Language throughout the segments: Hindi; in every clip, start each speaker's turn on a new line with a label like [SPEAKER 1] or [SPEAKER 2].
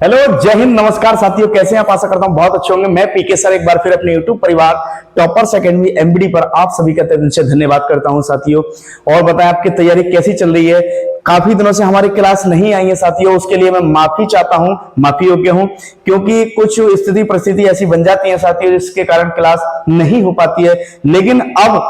[SPEAKER 1] हेलो, जय हिंद, नमस्कार साथियों, कैसे हैं आप? आशा करता हूं बहुत अच्छे होंगे। मैं पीके सर एक बार फिर अपने यूट्यूब परिवार टॉपर्स एकेडमी एमबीडी पर आप सभी का तहे दिल से धन्यवाद करता हूं साथियों। और बताएं आपकी तैयारी कैसी चल रही है? काफी दिनों से हमारी क्लास नहीं आई है साथियों, उसके लिए मैं माफी चाहता हूं, माफी योग्य हूं, क्योंकि कुछ स्थिति परिस्थिति ऐसी बन जाती है साथियों जिसके कारण क्लास नहीं हो पाती है। लेकिन अब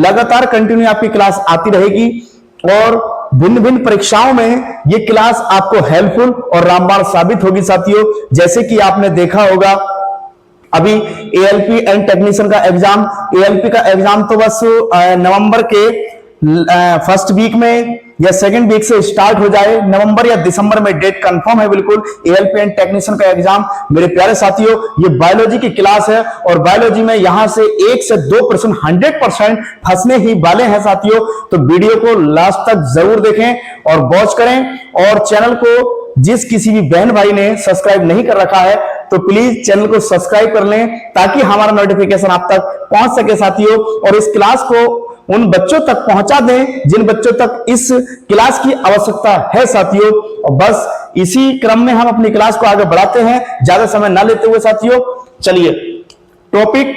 [SPEAKER 1] लगातार कंटिन्यू आपकी क्लास आती रहेगी और भिन्न भिन्न परीक्षाओं में ये क्लास आपको हेल्पफुल और रामबाण साबित होगी साथियों। जैसे कि आपने देखा होगा अभी एएलपी एंड टेक्नीशियन का एग्जाम, एएलपी का एग्जाम तो बस नवंबर के फर्स्ट वीक में या सेकंड वीक से स्टार्ट हो जाए। नवंबर या दिसंबर में डेट कंफर्म है बिल्कुल एएलपी एंड टेक्नीशियन का एग्जाम। मेरे प्यारे साथियों, ये बायोलॉजी की क्लास है और बायोलॉजी में यहां से 1 से 2% 100% फंसने ही वाले हैं साथियों। तो वीडियो को लास्ट तक जरूर देखें और वॉच करें। और चैनल को जिस किसी भी बहन भाई ने सब्सक्राइब नहीं कर रखा है तो प्लीज चैनल को सब्सक्राइब कर लें ताकि हमारा नोटिफिकेशन आप तक पहुंच सके साथियों। और इस क्लास को उन बच्चों तक पहुंचा दें जिन बच्चों तक इस क्लास की आवश्यकता है साथियों। और बस इसी क्रम में हम अपनी क्लास को आगे बढ़ाते हैं, ज्यादा समय ना लेते हुए साथियों। चलिए, टॉपिक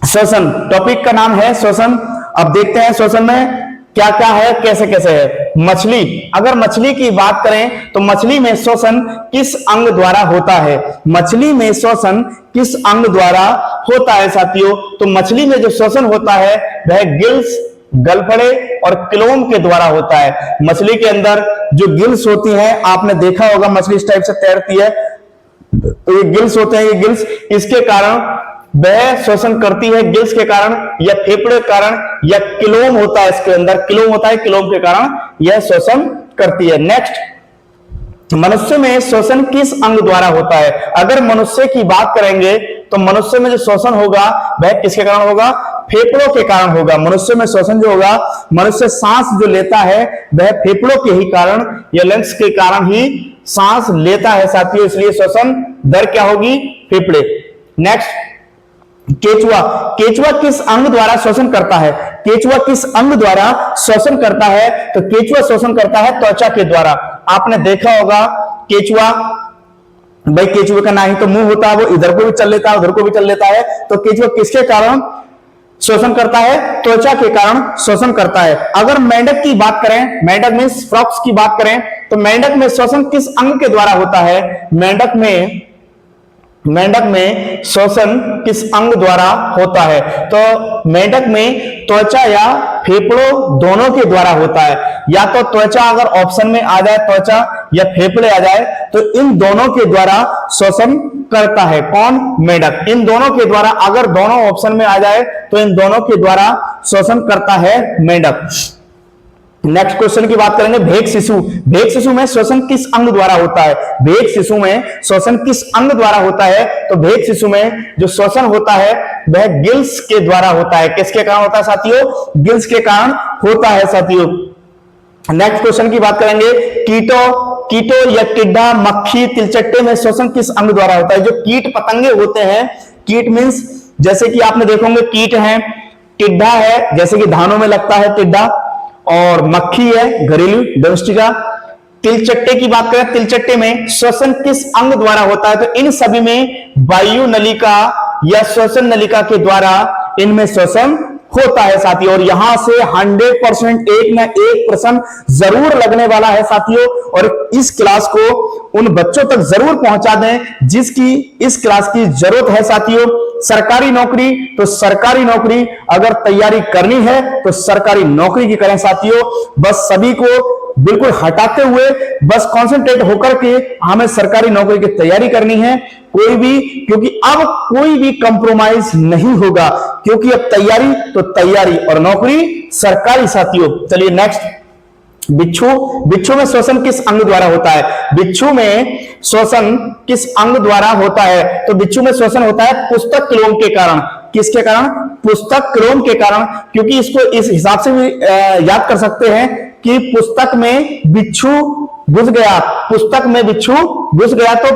[SPEAKER 1] श्वसन, टॉपिक का नाम है श्वसन। अब देखते हैं श्वसन में क्या क्या है, कैसे कैसे है। मछली, अगर मछली की बात करें तो मछली में श्वसन किस अंग द्वारा होता है? मछली में श्वसन किस अंग द्वारा होता है साथियों? तो मछली में जो श्वसन होता है वह गिल्स, गलफड़े और क्लोम के द्वारा होता है। मछली के अंदर जो गिल्स होती हैं, आपने देखा होगा मछली इस टाइप से तैरती है, तो ये गिल्स होते हैं, ये गिल्स, इसके कारण वह श्वसन करती है। गिल्स के कारण या फेफड़े के कारण या क्लोम होता है, इसके अंदर क्लोम होता है, क्लोम के कारण यह श्वसन करती है। नेक्स्ट, मनुष्य में श्वसन किस अंग द्वारा होता है? अगर मनुष्य की बात करेंगे तो मनुष्य में जो श्वसन होगा वह किसके कारण होगा? फेफड़ों के कारण होगा। मनुष्य में श्वसन जो होगा, मनुष्य सांस जो लेता है वह फेफड़ों के ही कारण या लंग्स के कारण ही सांस लेता है साथियों, इसलिए श्वसन दर क्या होगी? फेफड़े। नेक्स्ट, केचुआ, केचुआ किस अंग द्वारा श्वसन करता है? केचुआ किस अंग द्वारा श्वसन करता है? तो केचुआ श्वसन करता है त्वचा के द्वारा। आपने देखा होगा केचुआ, भाई केचुए का ना ही तो मुंह होता है, वो इधर को भी चल लेता है उधर को भी चल लेता है। तो केचुआ किसके कारण श्वसन करता है? त्वचा के कारण श्वसन करता है। अगर मेंढक की बात करें, मेंढक में फ्रॉक्स की बात करें तो मेंढक में श्वसन किस अंग के द्वारा होता है? मेंढक में श्वसन किस अंग द्वारा होता है? तो मेंढक में त्वचा या फेफड़ों दोनों के द्वारा होता है। या तो त्वचा अगर ऑप्शन में आ जाए, त्वचा या फेफड़े आ जाए, तो इन दोनों के द्वारा श्वसन करता है। कौन? मेंढक। इन दोनों के द्वारा, अगर दोनों ऑप्शन में आ जाए तो इन दोनों के द्वारा श्वसन करता है मेंढक। नेक्स्ट क्वेश्चन की बात करेंगे, भेक शिशु। भेक शिशु में श्वसन किस अंग द्वारा होता है? भेक शिशु में श्वसन किस अंग द्वारा होता है? तो भेक शिशु में जो श्वसन होता है वह गिल्स के द्वारा होता है। किसके कारण होता है साथियों? गिल्स के कारण होता है साथियों। नेक्स्ट क्वेश्चन की बात करेंगे, कीटो या टिड्डा, मक्खी, तिलचट्टे में श्वसन किस अंग द्वारा होता है? जो कीट पतंगे होते हैं, कीट मीन्स जैसे कि आपने देखोगे कीट है, टिड्डा है जैसे कि धानों में लगता है टिड्डा, और मक्खी है घरेलू डोमेस्टिका। तिलचट्टे की बात करें, तिलचट्टे में श्वसन किस अंग द्वारा होता है? तो इन सभी में वायु नलिका या श्वसन नलिका के द्वारा इनमें श्वसन होता है साथियों। और यहां से 100% एक ना एक प्रश्न जरूर लगने वाला है साथियों। और इस क्लास को उन बच्चों तक जरूर पहुंचा दें जिसकी इस क्लास की जरूरत है साथियों। सरकारी नौकरी, तो सरकारी नौकरी अगर तैयारी करनी है तो सरकारी नौकरी की करें साथियों। बस सभी को बिल्कुल हटाते हुए बस कंसंट्रेट होकर के हमें सरकारी नौकरी की तैयारी करनी है। कोई भी, क्योंकि अब कोई भी कंप्रोमाइज नहीं होगा, क्योंकि अब तैयारी तो तैयारी और नौकरी सरकारी साथियों। चलिए नेक्स्ट, बिच्छू। बिच्छू में श्वसन किस अंग द्वारा होता है? बिच्छू में श्वसन किस अंग द्वारा होता है? तो बिच्छू में श्वसन होता है पुस्तक क्लोम के कारण। किसके कारण? पुस्तक क्लोम के कारण। क्योंकि इसको इस हिसाब से भी याद कर सकते हैं कि पुस्तक में बिच्छू घुस गया, पुस्तक में बिच्छू घुस गया, तो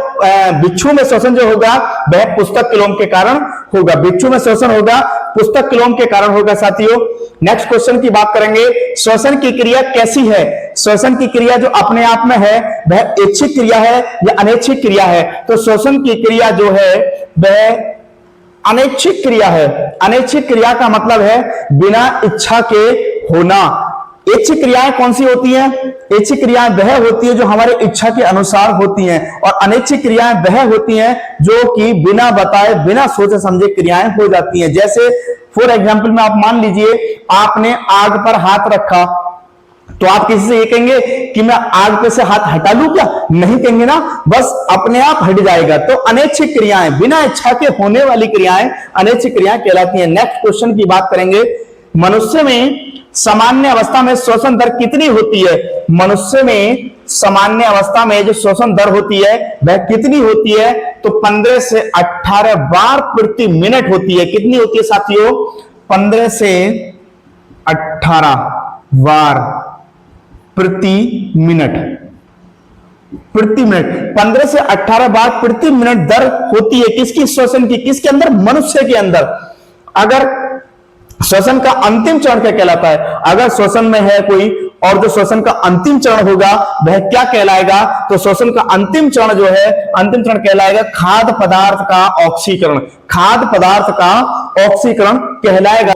[SPEAKER 1] बिच्छू में श्वसन जो होगा वह पुस्तक क्लोम के कारण होगा। बिच्छू में श्वसन होगा पुस्तक क्लोम के कारण होगा साथियों। नेक्स्ट क्वेश्चन की बात करेंगे, श्वसन की क्रिया कैसी है? श्वसन की क्रिया जो अपने आप में है वह ऐच्छिक क्रिया है या अनैच्छिक क्रिया है? तो श्वसन की क्रिया जो है वह अनैच्छिक क्रिया है। अनैच्छिक क्रिया का मतलब है बिना इच्छा के होना। ऐच्छिक क्रियाएं कौन सी होती हैं? ऐच्छिक क्रियाएं वह होती है जो हमारे इच्छा के अनुसार होती हैं, और अनैच्छिक क्रियाएं वह होती हैं जो कि बिना बताए बिना सोचे समझे क्रियाएं हो जाती हैं। जैसे फॉर एग्जाम्पल में आप मान लीजिए आपने आग पर हाथ रखा, तो आप किसी से ये कहेंगे कि मैं आग पे से हाथ हटा लूं क्या? नहीं कहेंगे ना, बस अपने आप हट जाएगा। तो अनैच्छिक क्रियाएं, बिना इच्छा के होने वाली क्रियाएं अनैच्छिक क्रियाएं कहलाती हैं। नेक्स्ट क्वेश्चन की बात करेंगे, मनुष्य में सामान्य अवस्था में श्वसन दर कितनी होती है? मनुष्य में सामान्य अवस्था में जो श्वसन दर होती है वह कितनी होती है? तो 15 से 18 बार प्रति मिनट होती है। कितनी होती है साथियों? 15 से 18 बार प्रति मिनट। 15 से 18 बार प्रति मिनट दर होती है किसकी? श्वसन की। किसके अंदर? मनुष्य के अंदर। अगर श्वसन का अंतिम चरण क्या कहलाता है? अगर श्वसन में है कोई और जो श्वसन का अंतिम चरण होगा वह क्या कहलाएगा? तो श्वसन का अंतिम चरण जो है, अंतिम चरण कहलाएगा खाद्य पदार्थ का ऑक्सीकरण। खाद्य पदार्थ का ऑक्सीकरण कहलाएगा।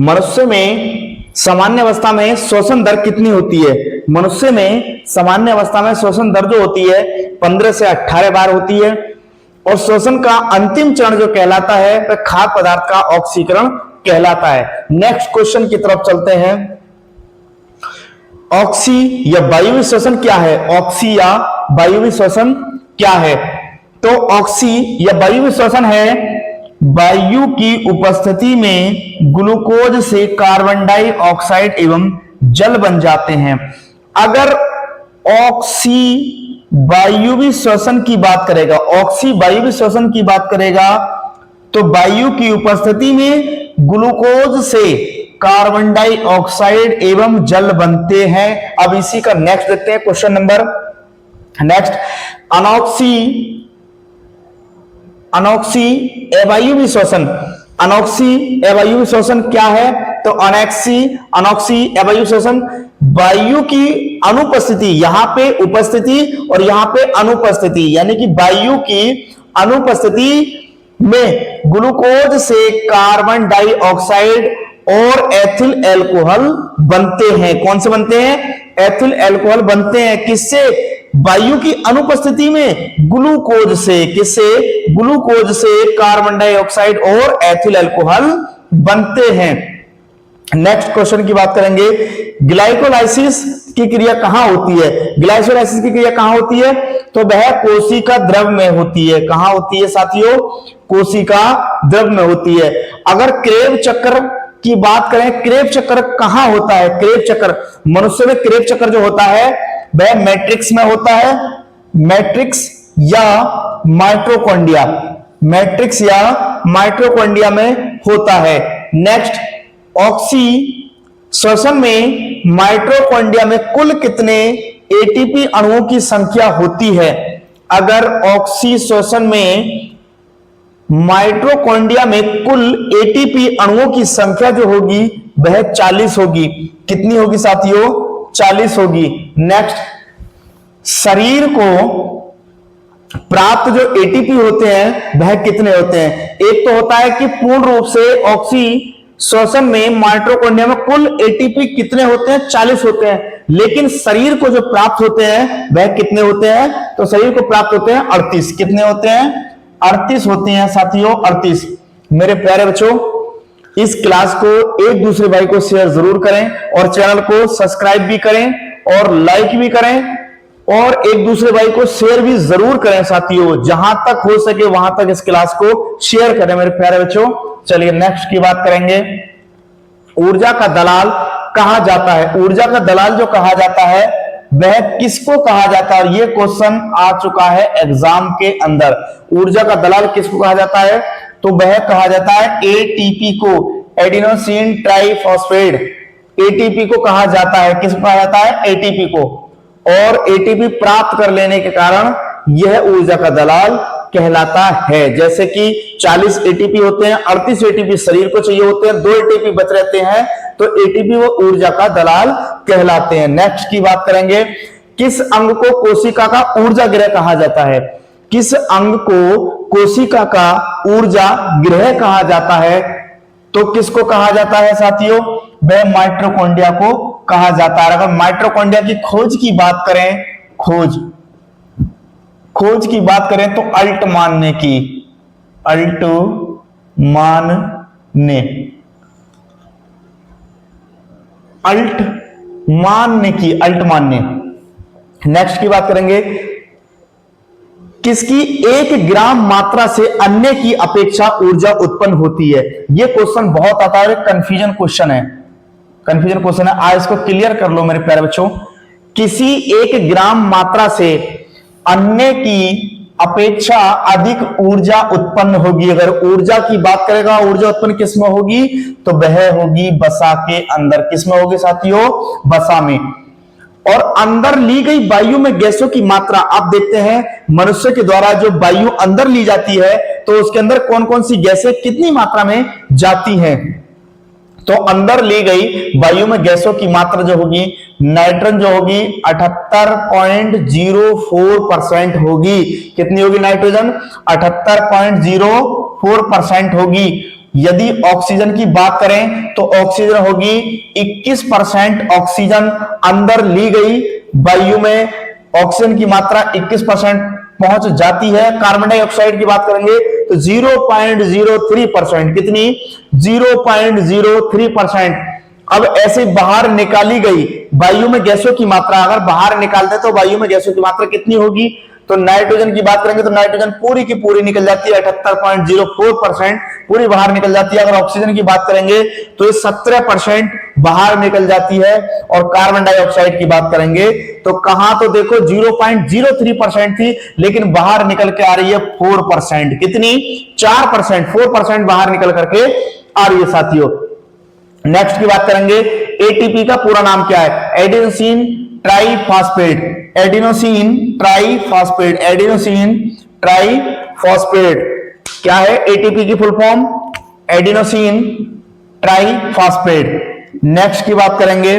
[SPEAKER 1] मनुष्य में सामान्य अवस्था में श्वसन दर कितनी होती है? मनुष्य में सामान्य अवस्था में श्वसन दर जो होती है 15 से 18 बार होती है, और श्वसन का अंतिम चरण जो कहलाता है वह खाद्य पदार्थ का ऑक्सीकरण कहलाता है। नेक्स्ट क्वेश्चन की तरफ चलते हैं। ऑक्सी या वायु श्वसन क्या है? ऑक्सी या वायु श्वसन क्या है? तो ऑक्सी या वायु श्वसन है वायु की उपस्थिति में ग्लूकोज से कार्बन डाइऑक्साइड एवं जल बन जाते हैं। अगर ऑक्सी वायु श्वसन की बात करेगा, ऑक्सी वायु श्वसन की बात करेगा, तो वायु की उपस्थिति में ग्लूकोज से कार्बन डाइऑक्साइड एवं जल बनते हैं। अब इसी का नेक्स्ट देखते हैं क्वेश्चन नंबर नेक्स्ट। अनॉक्सी अवायवीय श्वसन। अनॉक्सी अवायवीय श्वसन क्या है? तो अनॉक्सी अवायवीय श्वसन वायु की अनुपस्थिति, यहां पे उपस्थिति और यहां पे अनुपस्थिति, यानी कि वायु की अनुपस्थिति में ग्लूकोज से कार्बन डाइऑक्साइड और एथिल अल्कोहल बनते हैं। कौन से बनते हैं? एथिल अल्कोहल बनते हैं। किससे? वायु की अनुपस्थिति में ग्लूकोज से। किससे? ग्लूकोज से कार्बन डाइऑक्साइड और एथिल अल्कोहल बनते हैं। नेक्स्ट क्वेश्चन की बात करेंगे, ग्लाइकोलाइसिस की क्रिया कहां होती है? ग्लाइकोलाइसिस की क्रिया कहां होती है? तो वह कोशिका द्रव में होती है। कहां होती है साथियों? कोशिका द्रव में होती है। अगर क्रेब चक्र की बात करें, क्रेब चक्र कहां होता है? क्रेब चक्र, मनुष्य में क्रेब चक्र जो होता है वह मैट्रिक्स में होता है। मैट्रिक्स या माइटोकॉन्ड्रिया, मैट्रिक्स या माइटोकॉन्ड्रिया में होता है। नेक्स्ट, ऑक्सी श्वसन में माइटोकॉन्ड्रिया में कुल कितने एटीपी अणुओं की संख्या होती है? अगर ऑक्सी श्वसन में माइटोकॉन्ड्रिया में कुल एटीपी अणुओं की संख्या जो होगी वह 40 होगी। कितनी होगी साथियों? 40 होगी। नेक्स्ट, शरीर को प्राप्त जो एटीपी होते हैं वह कितने होते हैं? एक तो होता है कि पूर्ण रूप से ऑक्सी श्वसन में माइटोकॉन्ड्रिया में कुल एटीपी कितने होते हैं? 40 होते हैं। लेकिन शरीर को जो प्राप्त होते हैं वह कितने होते हैं? तो शरीर को प्राप्त होते हैं 38। कितने होते हैं? 38 होते हैं साथियों, 38। मेरे प्यारे बच्चों, इस क्लास को एक दूसरे भाई को शेयर जरूर करें और चैनल को सब्सक्राइब भी करें और लाइक भी करें और एक दूसरे भाई को शेयर भी जरूर करें साथियों। जहां तक हो सके वहां तक इस क्लास को शेयर करें मेरे प्यारे बच्चों। चलिए नेक्स्ट की बात करेंगे, ऊर्जा का दलाल कहा जाता है। ऊर्जा का दलाल जो कहा जाता है वह किसको कहा जाता है? और यह क्वेश्चन आ चुका है एग्जाम के अंदर। ऊर्जा का दलाल किसको कहा जाता है? तो वह कहा जाता है एटीपी को, एडिनोसिन ट्राइफॉस्फेट। एटीपी को कहा जाता है, किसको कहा जाता है? एटीपी को। और एटीपी प्राप्त कर लेने के कारण यह ऊर्जा का दलाल कहलाता है। जैसे कि 40 एटीपी होते हैं, 38 एटीपी शरीर को चाहिए होते हैं, 2 एटीपी बच रहते हैं, तो एटीपी वो ऊर्जा का दलाल कहलाते हैं। नेक्स्ट की बात करेंगे, किस अंग को कोशिका का ऊर्जा गृह कहा जाता है? किस अंग को कोशिका का ऊर्जा गृह कहा जाता है? तो किसको कहा जाता है साथियों? वह माइटोकॉन्ड्रिया को कहा जाता है। अगर माइटोकॉन्ड्रिया की खोज की बात करें, खोज की बात करें तो अल्टमान ने की, अल्टमान ने। नेक्स्ट की बात करेंगे, किसकी 1 ग्राम मात्रा से अन्य की अपेक्षा ऊर्जा उत्पन्न होती है? यह क्वेश्चन बहुत आता है, कंफ्यूजन क्वेश्चन है। आज इसको क्लियर कर लो मेरे प्यारे बच्चों। किसी 1 ग्राम मात्रा से अन्य की अपेक्षा अधिक ऊर्जा उत्पन्न होगी। अगर ऊर्जा की बात करेगा, ऊर्जा उत्पन्न किसमें होगी? तो वह होगी वसा के अंदर। किसमें होगी साथियों? वसा में। और अंदर ली गई वायु में गैसों की मात्रा, आप देखते हैं मनुष्य के द्वारा जो वायु अंदर ली जाती है, तो उसके अंदर कौन कौन सी गैसें कितनी मात्रा में जाती हैं? तो अंदर ली गई वायु में गैसों की मात्रा जो होगी, नाइट्रोजन जो होगी 78.04% होगी। कितनी होगी नाइट्रोजन? 78.04% होगी। यदि ऑक्सीजन की बात करें तो ऑक्सीजन होगी 21% ऑक्सीजन अंदर ली गई वायु में ऑक्सीजन की मात्रा 21% पहुंच जाती है। कार्बन डाइऑक्साइड की बात करेंगे तो 0.03%। कितनी? 0.03%। अब ऐसे बाहर निकाली गई वायु में गैसों की मात्रा, अगर बाहर निकालते तो वायु में गैसों की मात्रा कितनी होगी? तो नाइट्रोजन की बात करेंगे तो नाइट्रोजन पूरी की पूरी निकल जाती है, 78.04% पूरी बाहर निकल जाती है। अगर ऑक्सीजन की बात करेंगे तो ये 17% बाहर निकल जाती है। और कार्बन डाइऑक्साइड की बात करेंगे तो कहां, तो देखो 0.03% थी, लेकिन बाहर निकल के आ रही है 4%। कितनी? 4%। 4% बाहर निकल करके आ रही है साथियों। नेक्स्ट की बात करेंगे, एटीपी का पूरा नाम क्या है? Adenosine triphosphate. एडिनोसिन ट्राइफॉस्फेट क्या है? एटीपी की full form adenosine triphosphate. Next की बात करेंगे,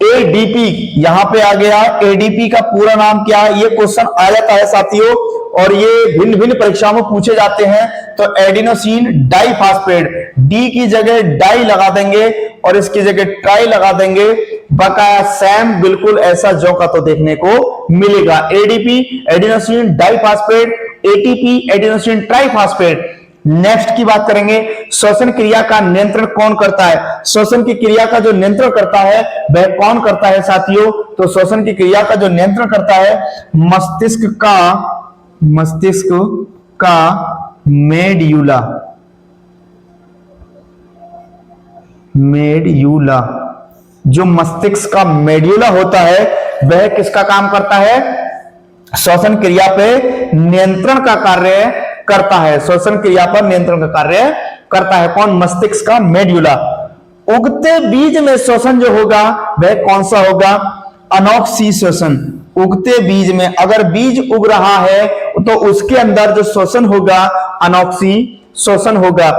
[SPEAKER 1] एडीपी यहां पे आ गया। एडीपी का पूरा नाम क्या है? ये क्वेश्चन आ जाता है साथियों, और ये भिन्न भिन्न परीक्षाओं में पूछे जाते हैं। तो एडिनोसिन डाइफॉस्फेट, डी की जगह डाई लगा देंगे और इसकी जगह ट्राई लगा देंगे। बकाया सेम बिल्कुल ऐसा जो का तो देखने को मिलेगा। ADP adenosine diphosphate, ATP adenosine triphosphate. Next की बात करेंगे, श्वसन क्रिया का नियंत्रण कौन करता है? श्वसन की क्रिया का जो नियंत्रण करता है वह कौन करता है साथियों? तो श्वसन की क्रिया का जो नियंत्रण करता है मस्तिष्क का मेड्यूला। जो मस्तिष्क का मेड्यूला होता है वह किसका काम करता है? श्वसन क्रिया पे नियंत्रण का कार्य करता है। श्वसन क्रिया पर नियंत्रण का कार्य करता है कौन? मस्तिष्क का मेड्यूला। उगते बीज में श्वसन जो होगा वह कौन सा होगा? अनॉक्सी श्वसन। उगते बीज में अगर बीज उग रहा है तो उसके अंदर जो श्वसन होगा अनॉक्सी श्वसन होगा।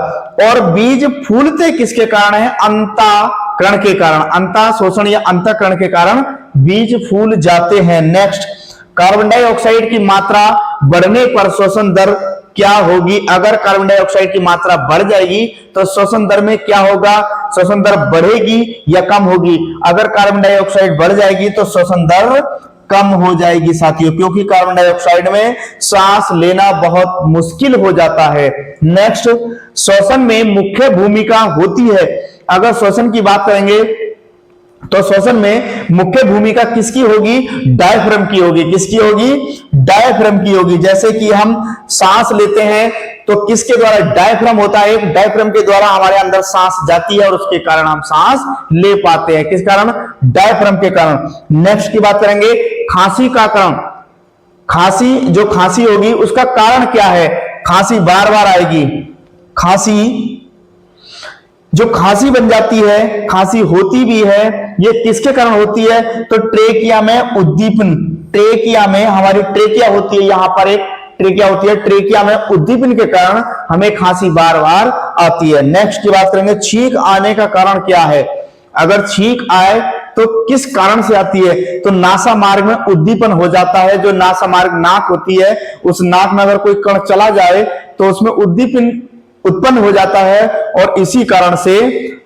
[SPEAKER 1] और बीज फूलते किसके कारण है? अंतःकरण के कारण। अंतः शोषण या अंतःकरण के कारण बीज फूल जाते हैं। नेक्स्ट, कार्बन डाइऑक्साइड की मात्रा बढ़ने पर श्वसन दर क्या होगी? अगर कार्बन डाइऑक्साइड की मात्रा बढ़ जाएगी तो श्वसन दर में क्या होगा? श्वसन दर बढ़ेगी या कम होगी? अगर कार्बन डाइऑक्साइड बढ़ जाएगी तो श्वसन दर कम हो जाएगी साथियों, क्योंकि कार्बन डाइऑक्साइड में सांस लेना बहुत मुश्किल हो जाता है। नेक्स्ट, श्वसन में मुख्य भूमिका होती है। अगर श्वसन की बात करेंगे तो श्वसन में मुख्य भूमिका किसकी होगी? डायफ्राम की होगी। किसकी होगी? डायफ्राम की होगी। जैसे कि हम सांस लेते हैं तो किसके द्वारा? डायफ्राम होता है, एक डायफ्राम के द्वारा हमारे अंदर सांस जाती है और उसके कारण हम सांस ले पाते हैं। किस कारण? डायफ्राम के कारण। नेक्स्ट की बात करेंगे, खांसी का कारण। जो खांसी होगी उसका कारण क्या है? खांसी बार बार आएगी। जो खांसी बन जाती है, खांसी होती भी है, ये किसके कारण होती है? तो ट्रेकिया में उद्दीपन। ट्रेकिया में हमारी ट्रेकिया होती है, यहां पर एक ट्रेकिया होती है। ट्रेकिया में उद्दीपन के कारण हमें खांसी बार बार आती है। नेक्स्ट की बात करेंगे, छींक आने का कारण क्या है। अगर छींक आए तो किस कारण से आती है, तो नासा मार्ग में उद्दीपन हो जाता है। जो नासा मार्ग नाक होती है, उस नाक में अगर कोई कण चला जाए तो उसमें उद्दीपन उत्पन्न हो जाता है और इसी कारण से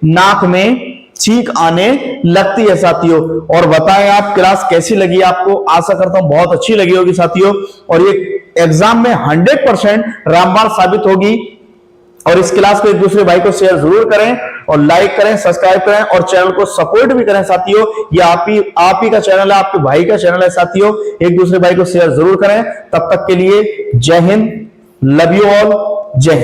[SPEAKER 1] नाक में छींक आने लगती है साथियों। और बताएं आप क्लास कैसी लगी आपको, आशा करता हूं बहुत अच्छी लगी होगी साथियों। और ये एग्जाम में 100% रामबाण साबित होगी। और इस क्लास को एक दूसरे भाई को शेयर जरूर करें और लाइक करें, सब्सक्राइब करें और चैनल को सपोर्ट भी करें साथियों। ये आप ही का चैनल है, आपके भाई का चैनल है साथियों। एक दूसरे भाई को शेयर जरूर करें। तब तक के लिए जय हिंद, लव यू ऑल, जय हिंद।